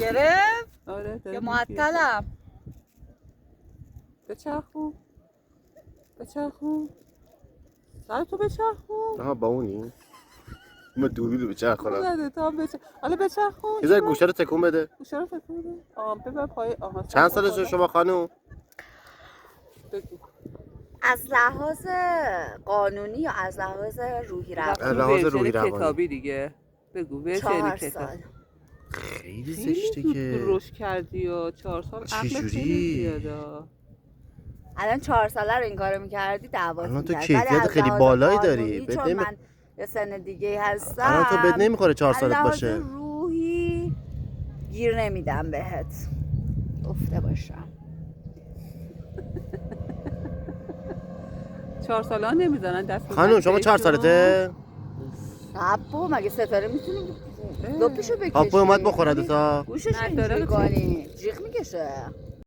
گرفت؟ آره یا معطلم؟ بچرخون سرتو بچرخون. آها با اونی؟ ما دوربینو بچرخونم. نده تا حالا بچرخون. یه ذره گوشه رو تکون بده. گوشه رو تکون بده. ببر پای. چند سالشه شما خانم؟ بگو. از لحاظ قانونی یا از لحاظ روحی روانی؟ لحاظ روحی ورژن روانی. کتابی دیگه. بگو ورژن 4 کتاب. سال. خیلی خیلی زشته زود که. رشد کردی و 4 سال چه عقلت جوری؟ خیلی زیاده. الان 4 ساله رو این کارو میکردی دعوات الان تو می‌کرد. ولی کیفیت از خیلی لحاظ بالایی قانونی، داری. بهت چون من یه سن دیگه هستم. الان تو بهت نمیخوره 4 سالت از باشه. لحاظ روحی گیر نمیدم بهت. گفته باشم 4 ساله نمیزنن دست بزنن خانم شما 4 بهشون. سالته؟ نبو مگه ستاره میتونی لپشو بکشی؟ پاپو اومد بخوره تا. گوشش نداره اینجوری چی؟ کنی جیغ میکشه.